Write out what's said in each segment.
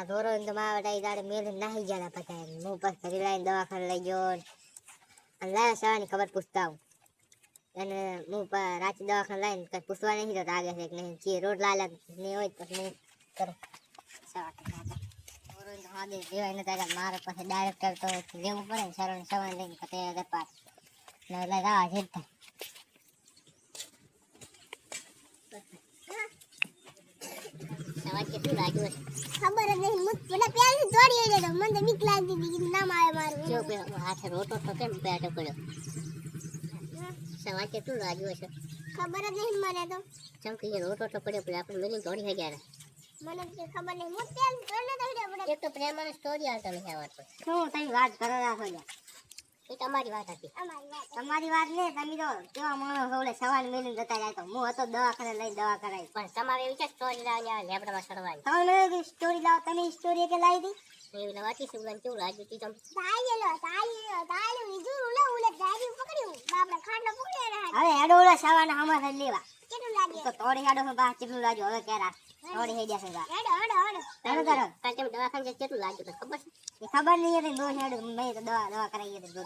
આ ધોરો તો માવટા ઈ દાડે મેલે નાહી ગયા પતા હું બસ ઘરે લઈને દવાખાને લઈ ગયો અને લાયા સવાની ખબર પૂછતા હું અને હું રાતે દવાખાને લઈને કઈ પૂછવા નહીં તો આગે છે કે નહીં જે રોડ લાલા ને હોય તો હું કરો ધોરો તો હાદે દેવાય ને તારા મારે પાસે ડાયરેક્ટ તો લેવું પડે ને સરણ સવાન લઈને પતે દપાર ને લઈ રાહ છે સવાજ કેટલું લાગ્યું હશે ખબર જ નહીં મુત પેલા પ્યાલી દોડી આવી તો મને તો બીક લાગતી હતી નામ આવે મારું જો પે હાથે રોટો તો કેમ પેટો પડ્યો સવાજ કેટલું લાગ્યું હશે ખબર જ નહીં મને તો ચમ કે રોટો તો પડ્યો પણ આપણે મેલી દોડી થઈ ગયા મને તો ખબર નહીં મુત પ્યાલી દોડને તો પડે એક તો પ્રેમાની સ્ટોરી આવતા નહીં આવતો શું તમે વાત કરો રાખો યાર એ તમારી વાત હતી તમારી વાત ને તમે તો કેવા માણસ ઓલે સવાલ મેલીને જતા જાય તો હું હતો દવાખાને લઈ દવા કરાવી પણ તમારે એવી છે સ્ટોરી લાવવાની લેબડામાં સડવાની તમે સ્ટોરી લાવ તમે સ્ટોરી કે લાવી દી એવી લવાતી સુગન કેવું લાગ્યું તી તમે તાળેલો બીજું ઉલે ગાડી પકડ્યું બાપડા ખાંડો પકડ્યો રહે હવે હેડો ઓલા સવાના હમા લેવા કેટલું લાગે તો થોડી હેડો બા કેટલું લાગ્યું હવે કેરા થોડી હઈ જશે બા હેડો તારો કાલ તમે દવાખાને કેટલું લાગ્યું તો ખબર છે એ ખબર નહીં હતી દો હેડો મેં તો દવા કરાવી હતી દો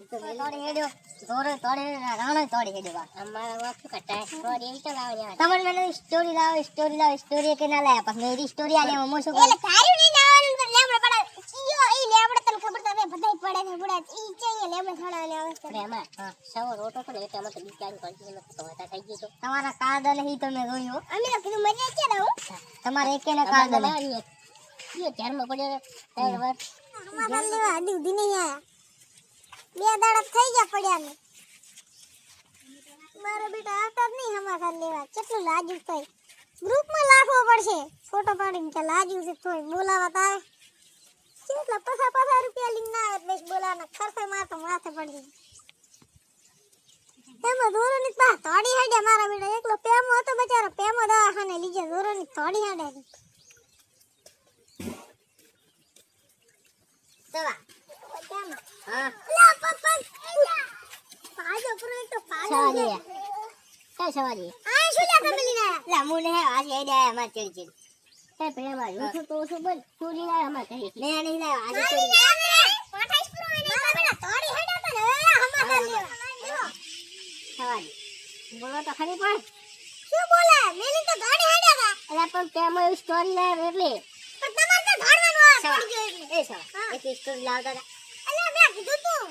તો થોડી હેડો થોડી રાણો થોડી હેડો બા અમારા વાત શું કટાય સ્ટોરી એવી તો લાવવાની તમને મને સ્ટોરી કે ના લાયા પણ મેરી સ્ટોરી આલે હું શું એટલે તારું નહીં લાવવાનું લેમડે પડા ઈયો ઈ લેમડે તને ખબર તો હવે બધાય પડે છે બુડા ઈ ચાઈએ લેમડે છોડાવને આવે છે પ્રેમા હા સવો રોટો પડે એટલે અમે તો બિચારી કરી દીધું તો હતા થઈ ગયું તો તમારા કાદા નહીં તમે જોયું અમે તો કીધું મજા છે રહું તમારે એકેને કાદા નહીં ઈ ધ્યાનમાં પડ્યો ત્રણ વાર અમારા લેવા આદી ઉધી નહીં આયા બે દાડા થઈ ગયા પડ્યા ને મારા બેટા આવતા જ નહીં અમારા લેવા કેટલું લાજુ થાય ગ્રુપમાં લાખવો પડશે ફોટો પાડીને કે લાજુ છે તોય બોલાવા તો આવે કેટલા પસા રૂપિયા લીન ના આવે એટલે બોલાવાના ખર્ચે માર તો માથે પડી એમાં દોરોની પા તોડી હાડ્યા મારા બેટા એકલો પેમો હતો બચારો પેમો દવાખાને લીજે દોરોની તોડી હાડ્યા દવા હા લા પપ્પા પાજો પ્રો તો પાજો સવારી કઈ સવારી આ શું લા તમે લીના લા મુને આજે આઈ દે અમાર ચડી કઈ પ્રેમા હું તો શું બોલ પૂરી ના અમાર કહી મે નહીં લાવ આજે ચડી 28 પ્રો એને બેટા તોડી હાડ્યા તો હવે હમાતા લેવા સવારી બોલો તો ખરી પણ શું બોલે મેલી તો ગાડી હાડ્યા હતા અરે પણ તેમાં એવી સ્ટોરી લાવ એટલે પણ તમારે તો ધોડવાનું આ પડી ગયો એટલે એ સવા એક સ્ટોરી લાવતા હતા અલ્યા મેં કીધું તું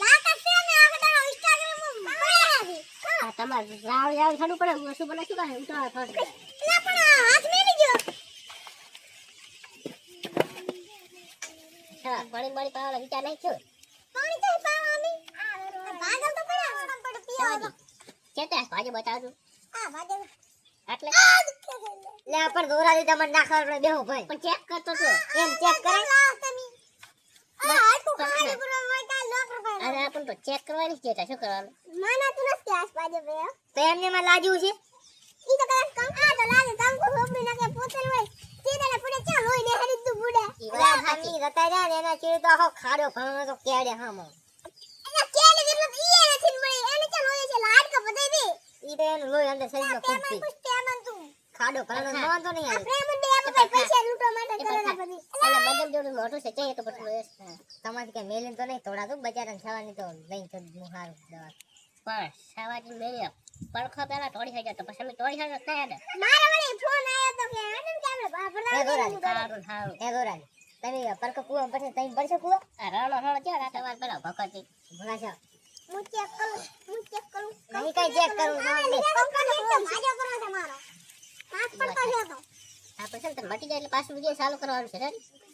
લાતા છે ને આ બધા ઇન્સ્ટાગ્રામ માં પડ્યા છે હા તમાર રાવ જાવ છડું પડે હું શું બોલે શું કહે ઉતાર થોડ લા પણ હાથ મેલી ગયો હા બળી પાવલા વિચાર નહીં થયો પાણી તો પાવાની આ ભાગલ તો પડ્યા પણ પીવા ચેતા ભાજી બતાવજો આ ભાગલ એટલે લે પર દોરા દીધા મને નાખવા પડે બેહો ભાઈ પણ ચેક કરતો તો એમ ચેક કરે આ આટલું ખાલી પૂરો હોય કા લોક રૂપિયા અરે આપણ તો ચેક કરવાની છે શું કરવાનું માના તું નથી આસ બાજુ બે તો એમને માં લાજ્યું છે ઈ તો કદાચ કામ આ તો લાગે કામ કો હોબડી નાખે પોતલ હોય તીદલે પડે ચા લોઈ ને હરી તું બુડા ઈ વાત સાચી રતા જા ને એના ચીર તો આખો ખાડો ભણો તો કેડે હામો એટલે કેલે જેટલો ઈ નથી મળી એને ચા લોઈ છે લાડ કા બધાઈ દે ઈ તો એનું લોહી અંદર શરીરમાં તેમાં કૂદતી કુછ તેમાં તું ખાડો ભણો વાંધો નહીં આવે પ્રેમ દે આ બધા પૈસા લૂટો માટે કરેલા બધી એલા બદમ જોડું મોટું છે તો પછી તમારે કે મેલીન તો નહીં થોડા તો બચારાને સવાની તો લઈ તો હું હારું દવા પણ સવાની મેલી પડખો પેલા તોડી થઈ જાય તો પછી અમે તોડી જાય થાય ને મારા વળી ફોન આયો તો કે આને કે આપણે બાપરા હારું એ દોરાની તમે પડખો કુવા પછી તઈ પડશે કુવા આ રાણો છે રાત વાર પેલા ભકતી ભણાશા હું ચેક કરું નહીં કઈ ચેક કરું માજો કરો છે મારો પાસ પડતો છે તો આ પછી તો મટી જાય એટલે પાછું વિડિયો ચાલુ કરવાનું છે ને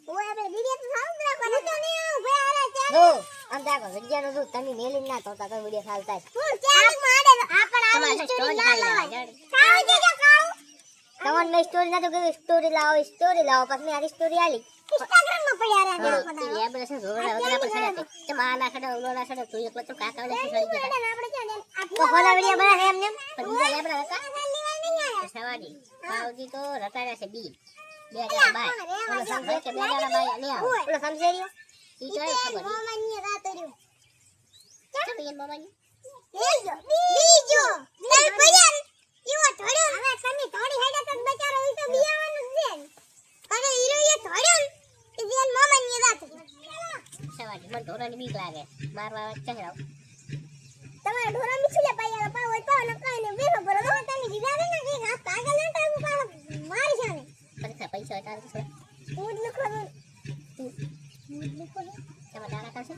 ઓય આપણે વિડિયો તો ચાલુ રાખવાનો તો નહીં ઉભે આરે ચેક જો આમ જાગો વિડિયાનો જો તમે મેલીન ના તોતા તો વિડિયો ચાલતા છે હું ચેક માડે આપણ આ સ્ટોરી લાવ કાવ જે કાવ તમને મેં સ્ટોરી ના તો કે સ્ટોરી લાવો પછી આ સ્ટોરી આલી ઇન્સ્ટાગ્રામ માં પડ્યા રહે ઈ લેબ છે જોરા વગર પર છડે તે માના છડે ઓલોના છડે તું એકલો તો કાકા ને છડી ગયા આપણે ક્યાં તો હોલા વિડિયો બના એમ ને પણ બીજા લેબ ના હતા લેવા નહીં આયા સવાડી પાવજી તો રટાયા છે બી બે જણા બાય ઓલો સમજે કે બે જણા બાય લે આવો ઓલો સમજે રહ્યો ઈ તો ખબર મામાની રાત રહ્યો ચાલ બેન મામાની બીજો તાર પૈયા ઈવો ધડ્યો હવે તમે થોડી હેડે તો બચારો ઈ તો બિયાવાનું મને ઢોરાની બીક લાગે મારવા ચહેરાવ તમારે ઢોરા મિછલે પાયા પાવ હોય પાવ ન કાઈ ને બેરો પર તમે દીધા ને કે આ પાગલ ના ટાઈમ પાવ મારી જાને પૈસા તારે છે હું જ લખો કેમાં તારા કરશે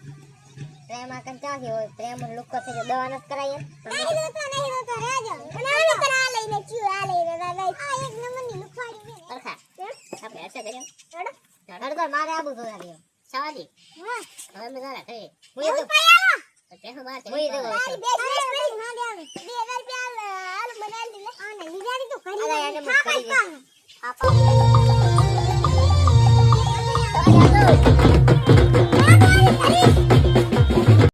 પ્રેમ આ કન ચાહી હોય પ્રેમ લુકો છે દવા નત કરાય નહીં રોતો રેજો અને આને કરા લઈને ચીવ આ લઈને આ એક નંબરની લુખવાડી છે પરખા આપણે હશે કર્યા હેડો હેડ તો મારે આબુ તો લાગ્યો સવાજી હા હવે મે ગાલા થઈ હું તો પાયા તો તે હું માર હું તો મારી બે સ્પેસ ના દે આવે 2000 રૂપિયા હાલ બનાવી દે આને લીધારી તો કરી અરે એને હા કરી આપા